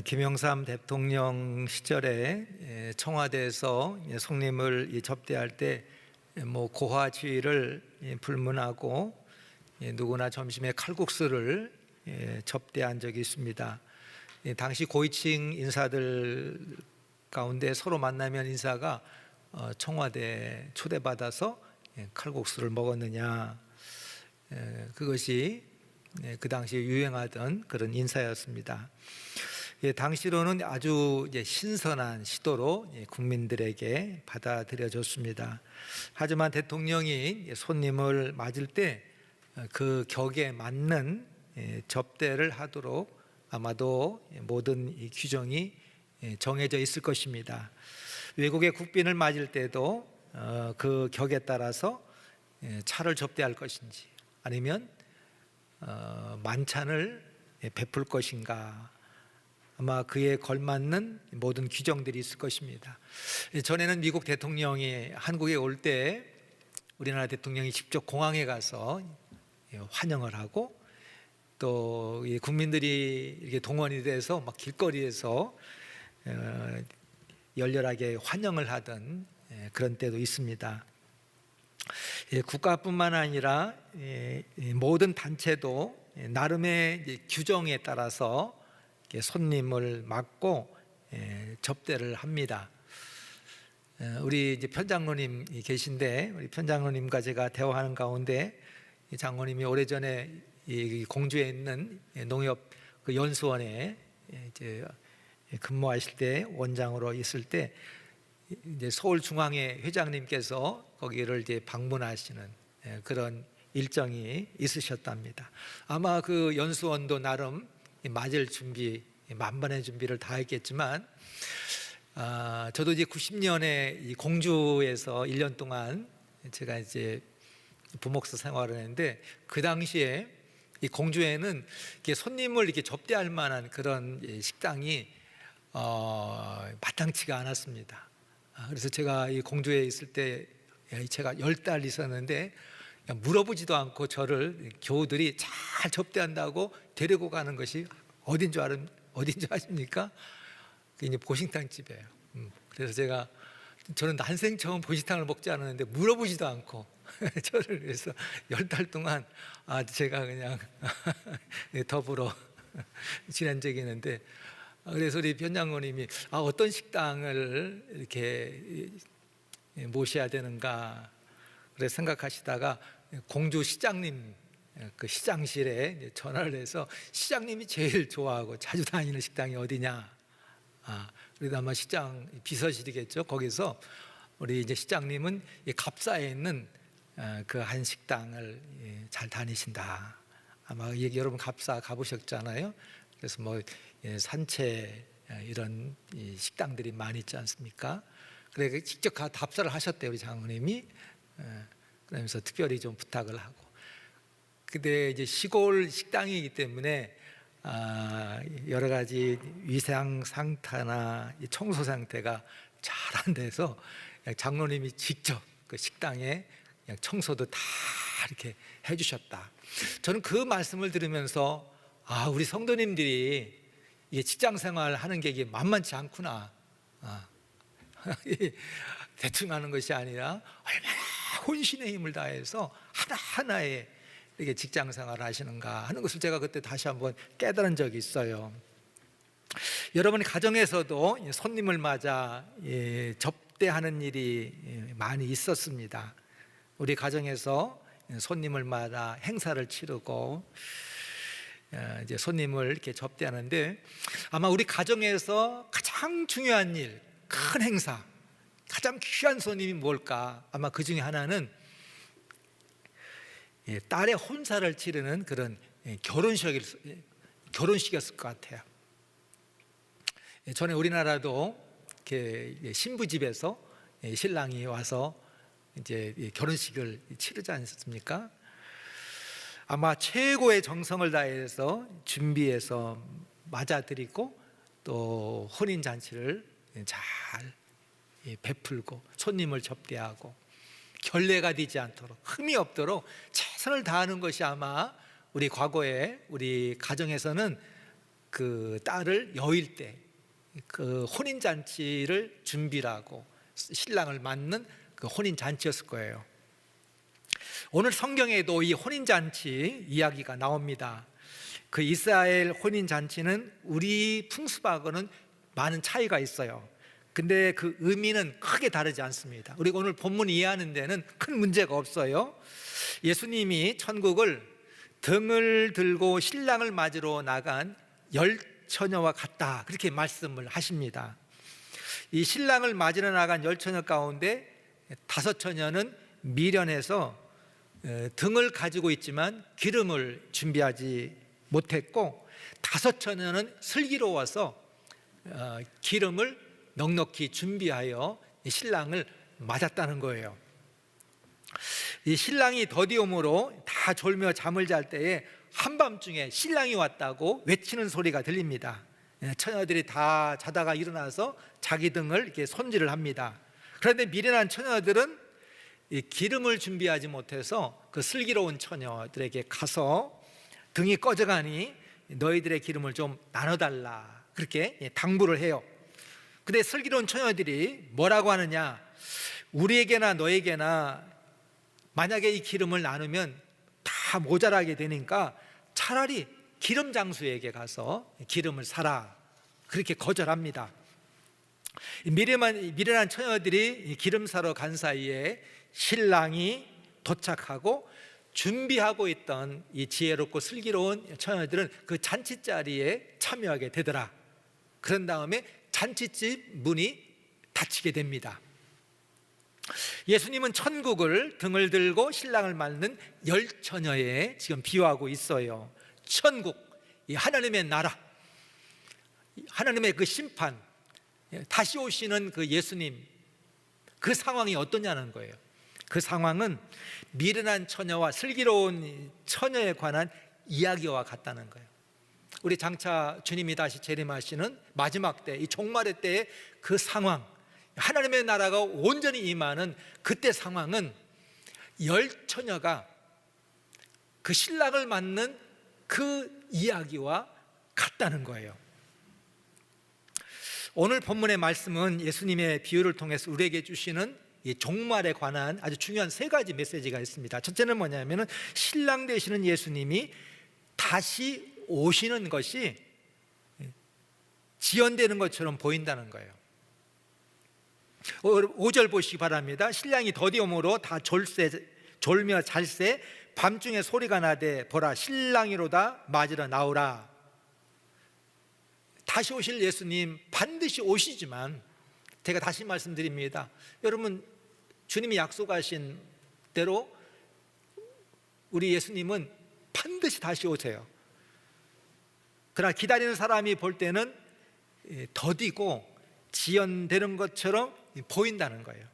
김영삼 대통령 시절에 청와대에서 손님을 접대할 때 고화질을 불문하고 누구나 점심에 칼국수를 접대한 적이 있습니다. 당시 고위층 인사들 가운데 서로 만나면 인사가 청와대 초대받아서 칼국수를 먹었느냐, 그것이 그 당시 유행하던 그런 인사였습니다. 당시로는 아주 신선한 시도로 국민들에게 받아들여졌습니다. 하지만 대통령이 손님을 맞을 때 그 격에 맞는 접대를 하도록 아마도 모든 이 규정이 정해져 있을 것입니다. 외국의 국빈을 맞을 때도 그 격에 따라서 차를 접대할 것인지 아니면 만찬을 베풀 것인가, 아마 그에 걸맞는 모든 규정들이 있을 것입니다. 전에는 미국 대통령이 한국에 올 때 우리나라 대통령이 직접 공항에 가서 환영을 하고 또 국민들이 이렇게 동원이 돼서 막 길거리에서 열렬하게 환영을 하던 그런 때도 있습니다. 국가뿐만 아니라 모든 단체도 나름의 규정에 따라서 손님을 맞고 접대를 합니다. 우리 이제 편장로님 계신데, 우리 편장로님과 제가 대화하는 가운데 장로님이 오래전에 이 공주에 있는 농협 그 연수원에 이제 근무하실 때, 원장으로 있을 때 이제 서울중앙회 회장님께서 거기를 이제 방문하시는 그런 일정이 있으셨답니다. 아마 그 연수원도 나름 맞을 준비, 만반의 준비를 다 했겠지만, 저도 이제 90년에 이 공주에서 1년 동안 제가 이제 부목사 생활을 했는데, 그 당시에 이 공주에는 이렇게 손님을 이렇게 접대할 만한 그런 식당이 마땅치가 않았습니다. 그래서 제가 이 공주에 있을 때 제가 10달 있었는데 물어보지도 않고 저를 교우들이 잘 접대한다고 데리고 가는 것이 어딘 줄 아십니까? 이제 보신탕 집이에요. 그래서 저는 난생 처음 보신탕을 먹지 않았는데 물어보지도 않고 저를 위해서 10달 동안 제가 그냥 더불어 지낸 적이 있는데, 그래서 우리 편장로님이 어떤 식당을 이렇게 모셔야 되는가 그래 생각하시다가 공주 시장님 그 시장실에 전화를 해서 시장님이 제일 좋아하고 자주 다니는 식당이 어디냐, 그래도 아마 시장 비서실이겠죠. 거기서 우리 이제 시장님은 이 갑사에 있는 그 한 식당을 잘 다니신다. 아마 여러분 갑사 가보셨잖아요. 그래서 산채 이런 식당들이 많이 있지 않습니까? 그래 직접 답사를 하셨대요, 우리 장모님이. 그러면서 특별히 좀 부탁을 하고. 근데 이제 시골 식당이기 때문에 여러 가지 위생 상태나 청소 상태가 잘 안 돼서 장로님이 직접 그 식당에 청소도 다 이렇게 해주셨다. 저는 그 말씀을 들으면서 우리 성도님들이 이게 직장 생활 하는 게 이게 만만치 않구나. 대충 하는 것이 아니라 얼마나 혼신의 힘을 다해서 하나하나에 이렇게 직장 생활을 하시는가 하는 것을 제가 그때 다시 한번 깨달은 적이 있어요. 여러분 가정에서도 손님을 맞아 접대하는 일이 많이 있었습니다. 우리 가정에서 손님을 맞아 행사를 치르고 이제 손님을 이렇게 접대하는데, 아마 우리 가정에서 가장 중요한 일, 큰 행사, 가장 귀한 손님이 뭘까? 아마 그 중에 하나는 딸의 혼사를 치르는 그런 결혼식이었을 것 같아요. 전에 우리나라도 이렇게 신부 집에서 신랑이 와서 이제 결혼식을 치르지 않았습니까? 아마 최고의 정성을 다해서 준비해서 맞아드리고 또 혼인 잔치를 잘 베풀고 손님을 접대하고 결례가 되지 않도록, 흠이 없도록 최선을 다하는 것이 아마 우리 과거에 우리 가정에서는 그 딸을 여일 때 그 혼인 잔치를 준비하고 신랑을 맞는 그 혼인 잔치였을 거예요. 오늘 성경에도 이 혼인 잔치 이야기가 나옵니다. 그 이스라엘 혼인 잔치는 우리 풍습하고는 많은 차이가 있어요. 근데 그 의미는 크게 다르지 않습니다. 우리가 오늘 본문 이해하는 데는 큰 문제가 없어요. 예수님이 천국을 등을 들고 신랑을 맞으러 나간 열 처녀와 같다, 그렇게 말씀을 하십니다. 이 신랑을 맞으러 나간 열 처녀 가운데 다섯 처녀는 미련해서 등을 가지고 있지만 기름을 준비하지 못했고, 다섯 처녀는 슬기로워서 기름을 넉넉히 준비하여 신랑을 맞았다는 거예요. 이 신랑이 더디움으로 다 졸며 잠을 잘 때에 한밤중에 신랑이 왔다고 외치는 소리가 들립니다. 처녀들이 다 자다가 일어나서 자기 등을 이렇게 손질을 합니다. 그런데 미련한 처녀들은 이 기름을 준비하지 못해서 그 슬기로운 처녀들에게 가서 등이 꺼져가니 너희들의 기름을 좀 나눠달라, 그렇게 당부를 해요. 근데 슬기로운 처녀들이 뭐라고 하느냐, 우리에게나 너에게나 만약에 이 기름을 나누면 다 모자라게 되니까 차라리 기름 장수에게 가서 기름을 사라, 그렇게 거절합니다. 미련한 처녀들이 기름 사러 간 사이에 신랑이 도착하고 준비하고 있던 이 지혜롭고 슬기로운 처녀들은 그 잔치자리에 참여하게 되더라. 그런 다음에 잔치집 문이 닫히게 됩니다. 예수님은 천국을 등을 들고 신랑을 맞는 열 처녀에 지금 비유하고 있어요. 천국, 이 하나님의 나라, 하나님의 그 심판, 다시 오시는 그 예수님, 그 상황이 어떠냐는 거예요. 그 상황은 미련한 처녀와 슬기로운 처녀에 관한 이야기와 같다는 거예요. 우리 장차 주님이 다시 재림하시는 마지막 때, 이 종말의 때의 그 상황, 하나님의 나라가 온전히 임하는 그때 상황은 열 처녀가 그 신랑을 맞는 그 이야기와 같다는 거예요. 오늘 본문의 말씀은 예수님의 비유를 통해서 우리에게 주시는 이 종말에 관한 아주 중요한 세 가지 메시지가 있습니다. 첫째는 뭐냐면은 신랑 되시는 예수님이 다시 오시는 것이 지연되는 것처럼 보인다는 거예요. 5절 보시기 바랍니다. 신랑이 더디옴으로 다 졸며 잘새 밤중에 소리가 나되 보라 신랑이로다 맞으러 나오라. 다시 오실 예수님 반드시 오시지만 제가 다시 말씀드립니다. 여러분, 주님이 약속하신 대로 우리 예수님은 반드시 다시 오세요. 그러나 기다리는 사람이 볼 때는 더디고 지연되는 것처럼 보인다는 거예요.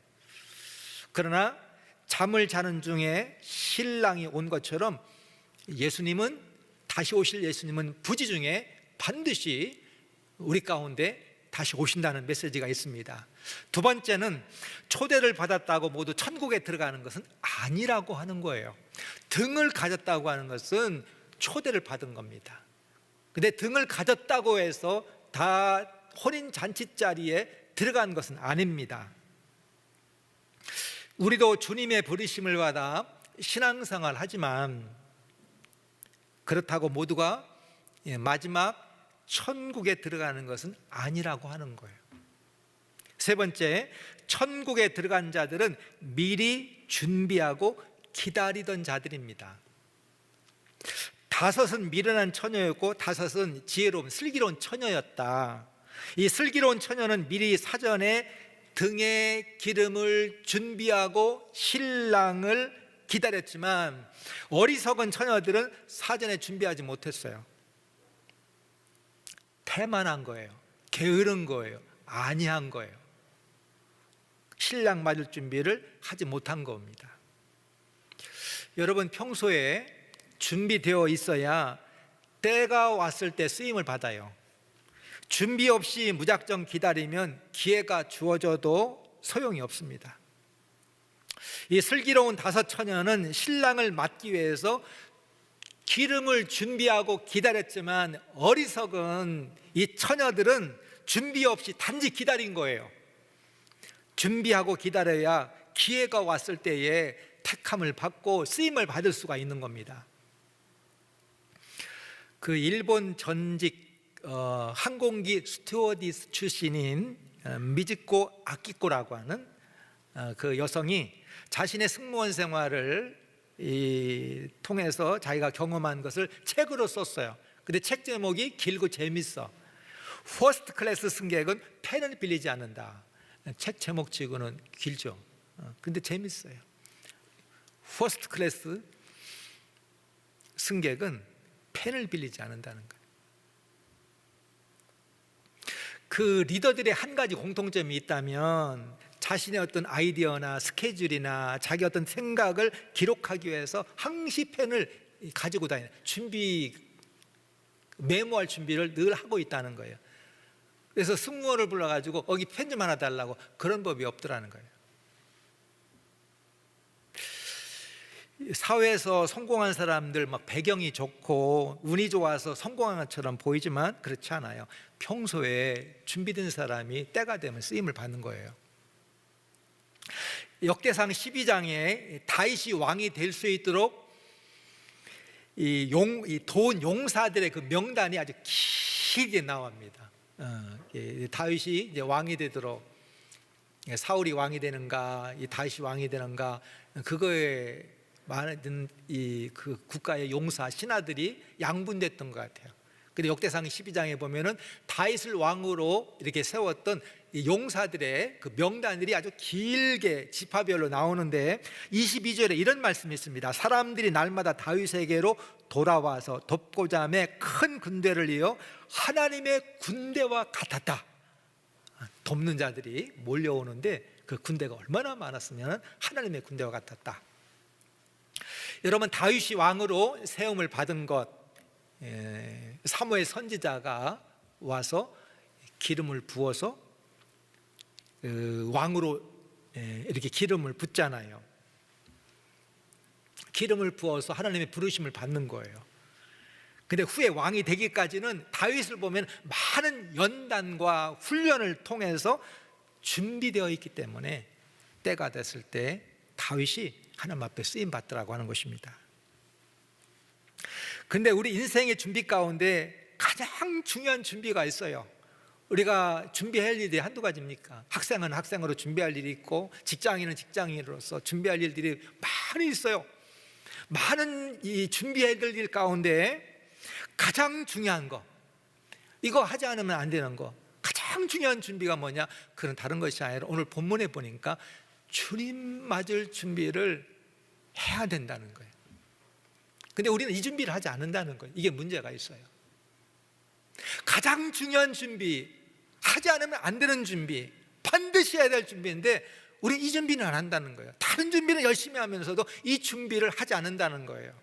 그러나 잠을 자는 중에 신랑이 온 것처럼 예수님은, 다시 오실 예수님은 부지 중에 반드시 우리 가운데 다시 오신다는 메시지가 있습니다. 두 번째는 초대를 받았다고 모두 천국에 들어가는 것은 아니라고 하는 거예요. 등을 가졌다고 하는 것은 초대를 받은 겁니다. 근데 등을 가졌다고 해서 다 혼인 잔치 자리에 들어간 것은 아닙니다. 우리도 주님의 부르심을 받아 신앙생활을 하지만 그렇다고 모두가 마지막 천국에 들어가는 것은 아니라고 하는 거예요. 세 번째, 천국에 들어간 자들은 미리 준비하고 기다리던 자들입니다. 다섯은 미련한 처녀였고 다섯은 지혜로운 슬기로운 처녀였다. 이 슬기로운 처녀는 미리 사전에 등에 기름을 준비하고 신랑을 기다렸지만 어리석은 처녀들은 사전에 준비하지 못했어요. 태만한 거예요. 게으른 거예요. 아니한 거예요. 신랑 맞을 준비를 하지 못한 겁니다. 여러분, 평소에 준비되어 있어야 때가 왔을 때 쓰임을 받아요. 준비 없이 무작정 기다리면 기회가 주어져도 소용이 없습니다. 이 슬기로운 다섯 처녀는 신랑을 맞기 위해서 기름을 준비하고 기다렸지만 어리석은 이 처녀들은 준비 없이 단지 기다린 거예요. 준비하고 기다려야 기회가 왔을 때에 택함을 받고 쓰임을 받을 수가 있는 겁니다. 그 일본 전직 항공기 스튜어디스 출신인 미즈코 아키코라고 하는 그 여성이 자신의 승무원 생활을 통해서 자기가 경험한 것을 책으로 썼어요. 근데 책 제목이 길고 재밌어. 퍼스트 클래스 승객은 펜을 빌리지 않는다. 책 제목치고는 길죠. 근데 재밌어요. 퍼스트 클래스 승객은 펜을 빌리지 않는다는 거예요. 그 리더들의 한 가지 공통점이 있다면 자신의 어떤 아이디어나 스케줄이나 자기 어떤 생각을 기록하기 위해서 항시 펜을 가지고 다니는, 메모할 준비를 늘 하고 있다는 거예요. 그래서 승무원을 불러가지고 여기 펜 좀 하나 달라고, 그런 법이 없더라는 거예요. 사회에서 성공한 사람들 막 배경이 좋고 운이 좋아서 성공한 것처럼 보이지만 그렇지 않아요. 평소에 준비된 사람이 때가 되면 쓰임을 받는 거예요. 역대상 12장에 다윗이 왕이 될 수 있도록 돈 용사들의 그 명단이 아주 길게 나옵니다. 다윗이 이제 왕이 되도록, 사울이 왕이 되는가, 다윗이 왕이 되는가, 그거에 많은 그 국가의 용사 신하들이 양분됐던 것 같아요. 근데 역대상 12장에 보면은 다윗을 왕으로 이렇게 세웠던 이 용사들의 그 명단들이 아주 길게 지파별로 나오는데 22절에 이런 말씀이 있습니다. 사람들이 날마다 다윗에게로 돌아와서 돕고자 하며 큰 군대를 이어 하나님의 군대와 같았다. 돕는 자들이 몰려오는데 그 군대가 얼마나 많았으면 하나님의 군대와 같았다. 여러분, 다윗이 왕으로 세움을 받은 것, 사무엘 선지자가 와서 기름을 부어서 왕으로 이렇게 기름을 붓잖아요. 기름을 부어서 하나님의 부르심을 받는 거예요. 근데 후에 왕이 되기까지는 다윗을 보면 많은 연단과 훈련을 통해서 준비되어 있기 때문에 때가 됐을 때 다윗이 하나님 앞에 쓰임 받더라고 하는 것입니다. 근데 우리 인생의 준비 가운데 가장 중요한 준비가 있어요. 우리가 준비할 일이 한두 가지입니까? 학생은 학생으로 준비할 일이 있고, 직장인은 직장인으로서 준비할 일들이 많이 있어요. 많은 이 준비해야 될 일 가운데 가장 중요한 거, 이거 하지 않으면 안 되는 거, 가장 중요한 준비가 뭐냐? 그건 다른 것이 아니라 오늘 본문에 보니까 주님 맞을 준비를 해야 된다는 거예요. 근데 우리는 이 준비를 하지 않는다는 거예요. 이게 문제가 있어요. 가장 중요한 준비, 하지 않으면 안 되는 준비, 반드시 해야 될 준비인데 우리 이 준비는 안 한다는 거예요. 다른 준비는 열심히 하면서도 이 준비를 하지 않는다는 거예요.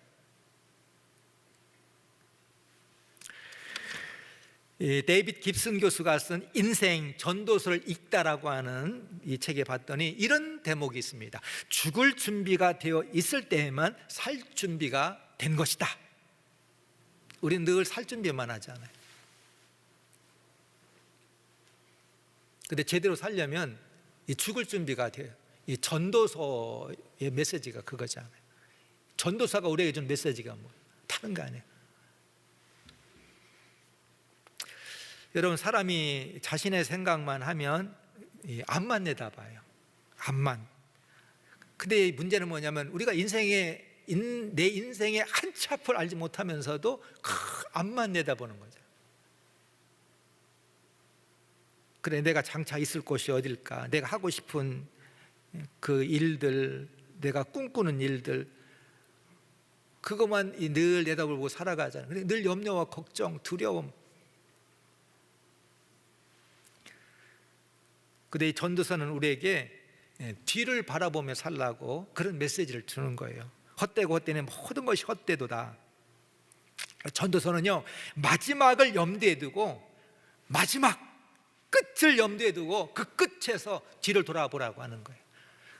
데이빗 깁슨 교수가 쓴 인생 전도서를 읽다라고 하는 이 책에 봤더니 이런 대목이 있습니다. 죽을 준비가 되어 있을 때에만 살 준비가 된 것이다. 우리는 늘 살 준비만 하잖아요. 근데 제대로 살려면 이 죽을 준비가 돼요. 이 전도서의 메시지가 그거잖아요. 전도사가 우리에게 준 메시지가 뭐 다른 거 아니에요. 여러분, 사람이 자신의 생각만 하면 앞만 내다봐요. 앞만. 근데 문제는 뭐냐면 우리가 내 인생의 한 치 앞을 알지 못하면서도 앞만 내다보는 거죠. 그래, 내가 장차 있을 곳이 어딜까? 내가 하고 싶은 그 일들, 내가 꿈꾸는 일들, 그것만 늘 내다보고 살아가잖아요. 근데 늘 염려와 걱정, 두려움. 근데 이 전도서는 우리에게 뒤를 바라보며 살라고 그런 메시지를 주는 거예요. 헛되고 헛되는 모든 것이 헛되도다. 전도서는요, 마지막을 염두에 두고, 마지막 끝을 염두에 두고 그 끝에서 뒤를 돌아보라고 하는 거예요.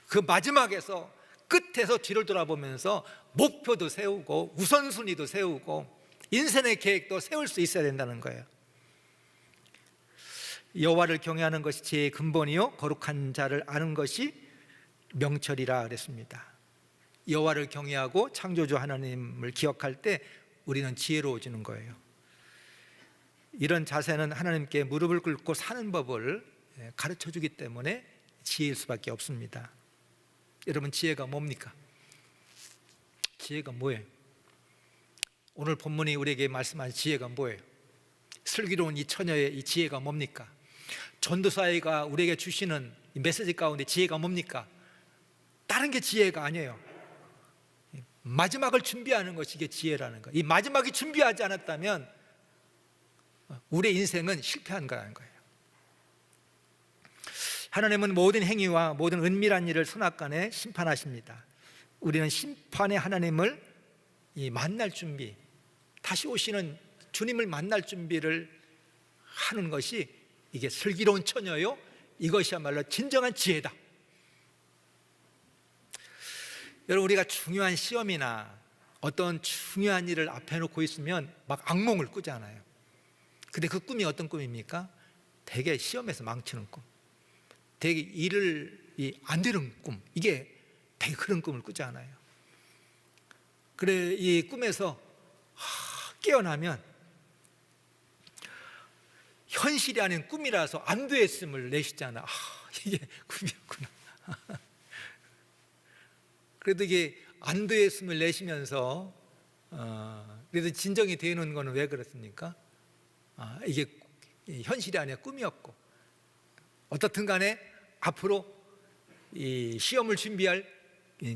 그 마지막에서 끝에서 뒤를 돌아보면서 목표도 세우고 우선순위도 세우고 인생의 계획도 세울 수 있어야 된다는 거예요. 여호와를 경외하는 것이 지혜의 근본이요 거룩한 자를 아는 것이 명철이라 그랬습니다. 여호와를 경외하고 창조주 하나님을 기억할 때 우리는 지혜로워지는 거예요. 이런 자세는 하나님께 무릎을 꿇고 사는 법을 가르쳐주기 때문에 지혜일 수밖에 없습니다. 여러분, 지혜가 뭡니까? 지혜가 뭐예요? 오늘 본문이 우리에게 말씀하신 지혜가 뭐예요? 슬기로운 이 처녀의 이 지혜가 뭡니까? 전도사회가 우리에게 주시는 이 메시지 가운데 지혜가 뭡니까? 다른 게 지혜가 아니에요. 마지막을 준비하는 것이 이게 지혜라는 거예요. 이 마지막이 준비하지 않았다면 우리의 인생은 실패한 거라는 거예요. 하나님은 모든 행위와 모든 은밀한 일을 선악간에 심판하십니다. 우리는 심판의 하나님을 만날 준비, 다시 오시는 주님을 만날 준비를 하는 것이 이게 슬기로운 처녀요, 이것이야말로 진정한 지혜다. 여러분, 우리가 중요한 시험이나 어떤 중요한 일을 앞에 놓고 있으면 막 악몽을 꾸잖아요. 근데 그 꿈이 어떤 꿈입니까? 되게 시험에서 망치는 꿈, 되게 일을 안 되는 꿈, 이게 되게 그런 꿈을 꾸지 않아요. 그래, 이 꿈에서 깨어나면 현실이 아닌 꿈이라서 안도했음을 내시잖아. 이게 꿈이었구나. 그래도 이게 안도했음을 내시면서 그래도 진정이 되는 거는 왜 그렇습니까? 이게 현실이 아니라 꿈이었고, 어떻든 간에 앞으로 이 시험을 준비할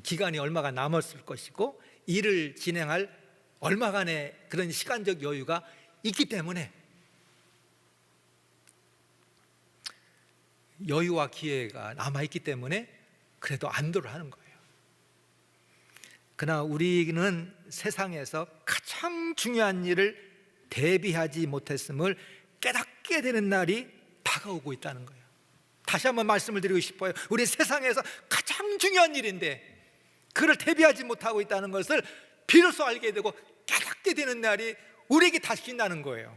기간이 얼마가 남았을 것이고 일을 진행할 얼마간의 그런 시간적 여유가 있기 때문에 여유와 기회가 남아있기 때문에 그래도 안도를 하는 거예요. 그러나 우리는 세상에서 가장 중요한 일을 대비하지 못했음을 깨닫게 되는 날이 다가오고 있다는 거예요. 다시 한번 말씀을 드리고 싶어요. 우리 세상에서 가장 중요한 일인데 그를 대비하지 못하고 있다는 것을 비로소 알게 되고 깨닫게 되는 날이 우리에게 닥친다는 거예요.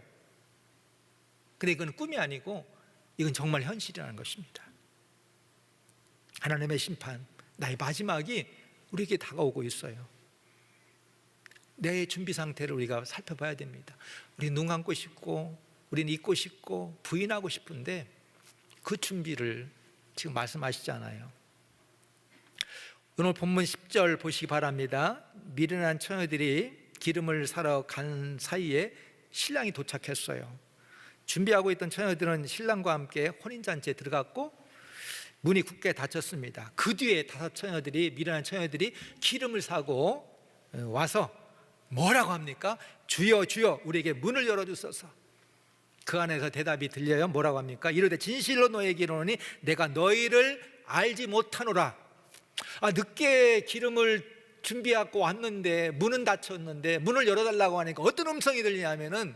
근데 이건 꿈이 아니고 이건 정말 현실이라는 것입니다. 하나님의 심판, 나의 마지막이 우리에게 다가오고 있어요. 내 준비 상태를 우리가 살펴봐야 됩니다. 우리 눈 감고 싶고 우리는 잊고 싶고 부인하고 싶은데 그 준비를 지금 말씀하시잖아요. 오늘 본문 10절 보시기 바랍니다. 미련한 처녀들이 기름을 사러 간 사이에 신랑이 도착했어요. 준비하고 있던 처녀들은 신랑과 함께 혼인잔치에 들어갔고 문이 굳게 닫혔습니다. 그 뒤에 미련한 처녀들이 기름을 사고 와서 뭐라고 합니까? 주여 주여 우리에게 문을 열어주소서. 그 안에서 대답이 들려요. 뭐라고 합니까? 이르되 진실로 너에게 이르노니 내가 너희를 알지 못하노라. 늦게 기름을 준비하고 왔는데 문은 닫혔는데 문을 열어달라고 하니까 어떤 음성이 들리냐면은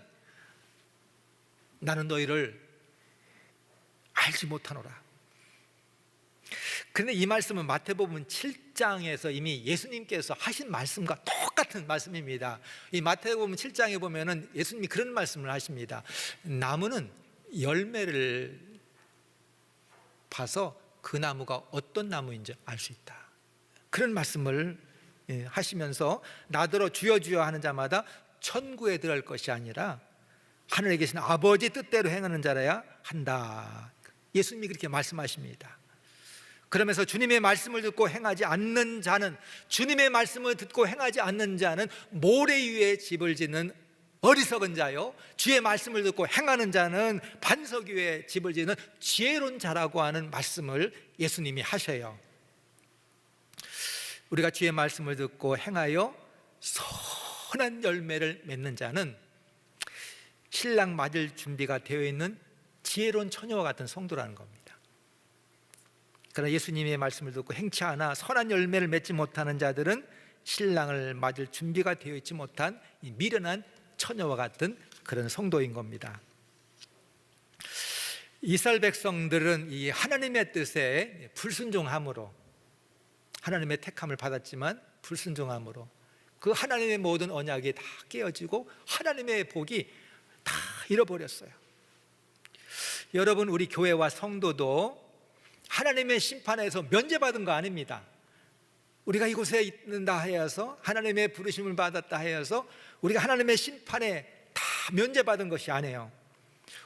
나는 너희를 알지 못하노라. 그런데 이 말씀은 마태복음 7장에서 이미 예수님께서 하신 말씀과 똑같은 말씀입니다. 이 마태복음 7장에 보면은 예수님이 그런 말씀을 하십니다. 나무는 열매를 봐서 그 나무가 어떤 나무인지 알 수 있다. 그런 말씀을 하시면서 나더러 주여 주여 하는 자마다 천국에 들어갈 것이 아니라 하늘에 계신 아버지 뜻대로 행하는 자라야 한다. 예수님이 그렇게 말씀하십니다. 그러면서 주님의 말씀을 듣고 행하지 않는 자는, 주님의 말씀을 듣고 행하지 않는 자는 모래 위에 집을 짓는 어리석은 자요, 주의 말씀을 듣고 행하는 자는 반석 위에 집을 짓는 지혜로운 자라고 하는 말씀을 예수님이 하셔요. 우리가 주의 말씀을 듣고 행하여 선한 열매를 맺는 자는 신랑 맞을 준비가 되어 있는 지혜로운 처녀와 같은 성도라는 겁니다. 그러나 예수님의 말씀을 듣고 행치 않아 선한 열매를 맺지 못하는 자들은 신랑을 맞을 준비가 되어 있지 못한 이 미련한 처녀와 같은 그런 성도인 겁니다. 이스라엘 백성들은 이 하나님의 뜻에 불순종함으로 하나님의 택함을 받았지만 불순종함으로 그 하나님의 모든 언약이 다 깨어지고 하나님의 복이 다 잃어버렸어요. 여러분, 우리 교회와 성도도 하나님의 심판에서 면제받은 거 아닙니다. 우리가 이곳에 있는다 하여서, 하나님의 부르심을 받았다 하여서 우리가 하나님의 심판에 다 면제받은 것이 아니에요.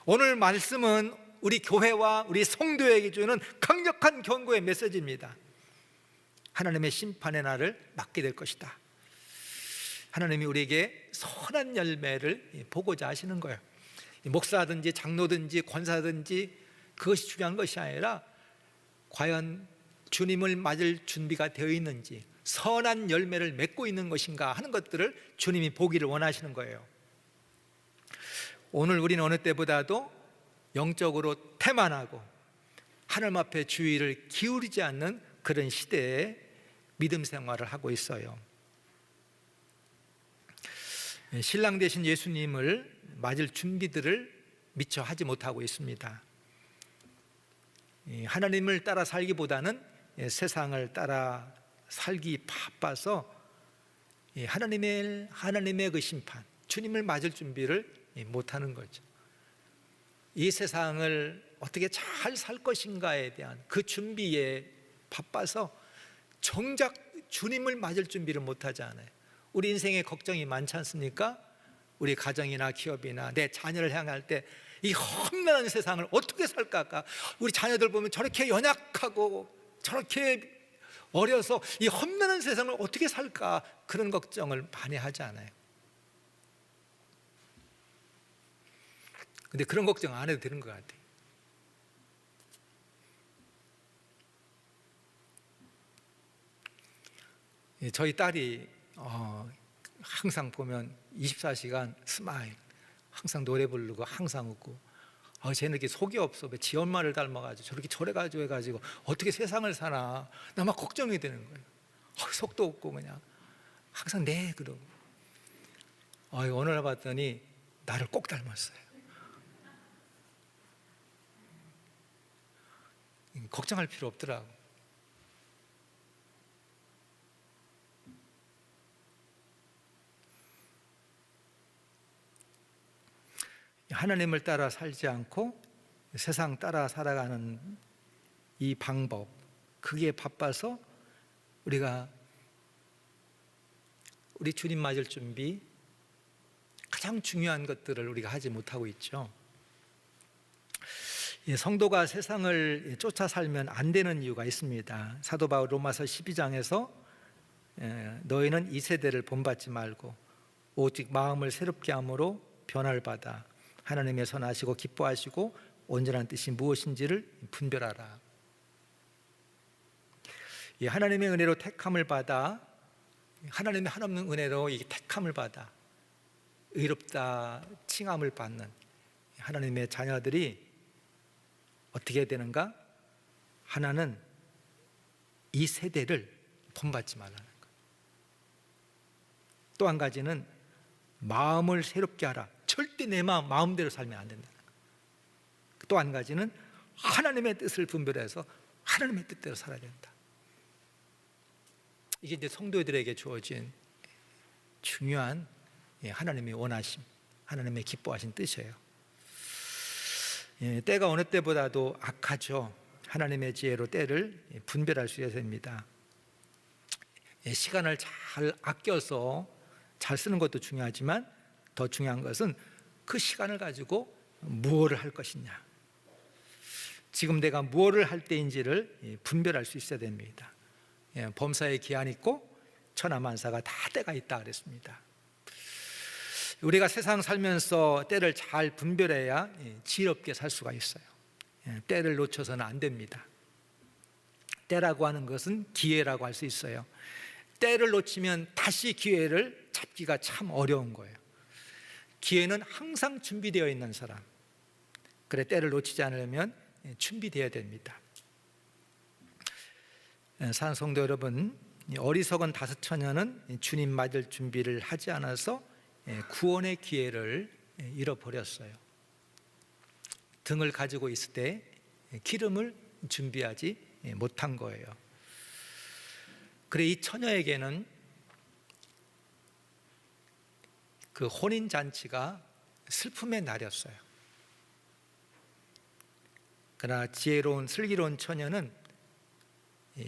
오늘 말씀은 우리 교회와 우리 성도에게 주는 강력한 경고의 메시지입니다. 하나님의 심판의 날을 맞게 될 것이다. 하나님이 우리에게 선한 열매를 보고자 하시는 거예요. 목사든지 장로든지 권사든지 그것이 중요한 것이 아니라 과연 주님을 맞을 준비가 되어 있는지, 선한 열매를 맺고 있는 것인가 하는 것들을 주님이 보기를 원하시는 거예요. 오늘 우리는 어느 때보다도 영적으로 태만하고 하나님 앞에 주의를 기울이지 않는 그런 시대에 믿음 생활을 하고 있어요. 신랑 되신 예수님을 맞을 준비들을 미처 하지 못하고 있습니다. 하나님을 따라 살기보다는 세상을 따라 살기 바빠서 하나님의 그 심판, 주님을 맞을 준비를 못하는 거죠. 이 세상을 어떻게 잘 살 것인가에 대한 그 준비에 바빠서 정작 주님을 맞을 준비를 못하지 않아요. 우리 인생에 걱정이 많지 않습니까? 우리 가정이나 기업이나 내 자녀를 향할 때 이 험난한 세상을 어떻게 살까? 우리 자녀들 보면 저렇게 연약하고 저렇게 어려서 이 험난한 세상을 어떻게 살까? 그런 걱정을 많이 하지 않아요. 근데 그런 걱정 안 해도 되는 것 같아요. 저희 딸이 항상 보면 24시간 스마일, 항상 노래 부르고 항상 웃고, 쟤는 이렇게 속이 없어. 왜 지 엄마를 닮아가지고 저렇게 저래가지고 해가지고 어떻게 세상을 사나, 나 막 걱정이 되는 거예요. 속도 없고 그냥 항상 네 그러고. 어느 날 봤더니 나를 꼭 닮았어요. 걱정할 필요 없더라고. 하나님을 따라 살지 않고 세상 따라 살아가는 이 방법, 그게 바빠서 우리가 우리 주님 맞을 준비, 가장 중요한 것들을 우리가 하지 못하고 있죠. 성도가 세상을 쫓아 살면 안 되는 이유가 있습니다. 사도 바울 로마서 12장에서 너희는 이 세대를 본받지 말고 오직 마음을 새롭게 함으로 변화를 받아 하나님의 선하시고 기뻐하시고 온전한 뜻이 무엇인지를 분별하라. 하나님의 은혜로 택함을 받아, 하나님의 한없는 은혜로 이 택함을 받아 의롭다 칭함을 받는 하나님의 자녀들이 어떻게 되는가? 하나는 이 세대를 본받지 말라는 것. 또 한 가지는 마음을 새롭게 하라. 절대 내 마음대로 살면 안 된다. 또 한 가지는 하나님의 뜻을 분별해서 하나님의 뜻대로 살아야 된다. 이게 이제 성도들에게 주어진 중요한 하나님의 원하심, 하나님의 기뻐하신 뜻이에요. 때가 어느 때보다도 악하죠. 하나님의 지혜로 때를 분별할 수 있어야 됩니다. 시간을 잘 아껴서 잘 쓰는 것도 중요하지만 더 중요한 것은 그 시간을 가지고 무엇을 할 것이냐, 지금 내가 무엇을 할 때인지를 분별할 수 있어야 됩니다. 범사에 기한이 있고 천하만사가 다 때가 있다 그랬습니다. 우리가 세상 살면서 때를 잘 분별해야 지혜롭게 살 수가 있어요. 때를 놓쳐서는 안 됩니다. 때라고 하는 것은 기회라고 할 수 있어요. 때를 놓치면 다시 기회를 잡기가 참 어려운 거예요. 기회는 항상 준비되어 있는 사람, 그래 때를 놓치지 않으려면 준비되어야 됩니다. 사랑하는 성도 여러분, 어리석은 다섯 처녀는 주님 맞을 준비를 하지 않아서 구원의 기회를 잃어버렸어요. 등을 가지고 있을 때 기름을 준비하지 못한 거예요. 그래 이 처녀에게는 그 혼인 잔치가 슬픔의 날이었어요. 그러나 지혜로운 슬기로운 처녀는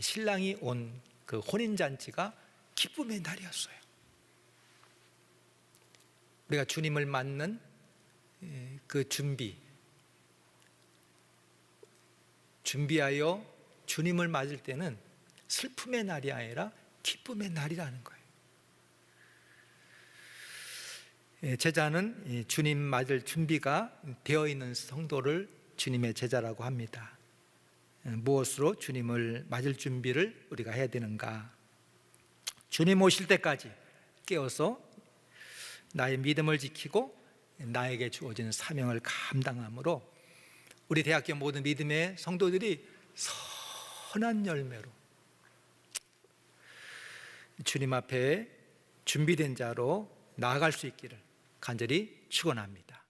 신랑이 온 그 혼인 잔치가 기쁨의 날이었어요. 우리가 주님을 맞는 그 준비하여 주님을 맞을 때는 슬픔의 날이 아니라 기쁨의 날이라는 거예요. 제자는 주님 맞을 준비가 되어 있는 성도를 주님의 제자라고 합니다. 무엇으로 주님을 맞을 준비를 우리가 해야 되는가? 주님 오실 때까지 깨어서 나의 믿음을 지키고 나에게 주어진 사명을 감당함으로 우리 대학교 모든 믿음의 성도들이 선한 열매로 주님 앞에 준비된 자로 나아갈 수 있기를 간절히 축원합니다.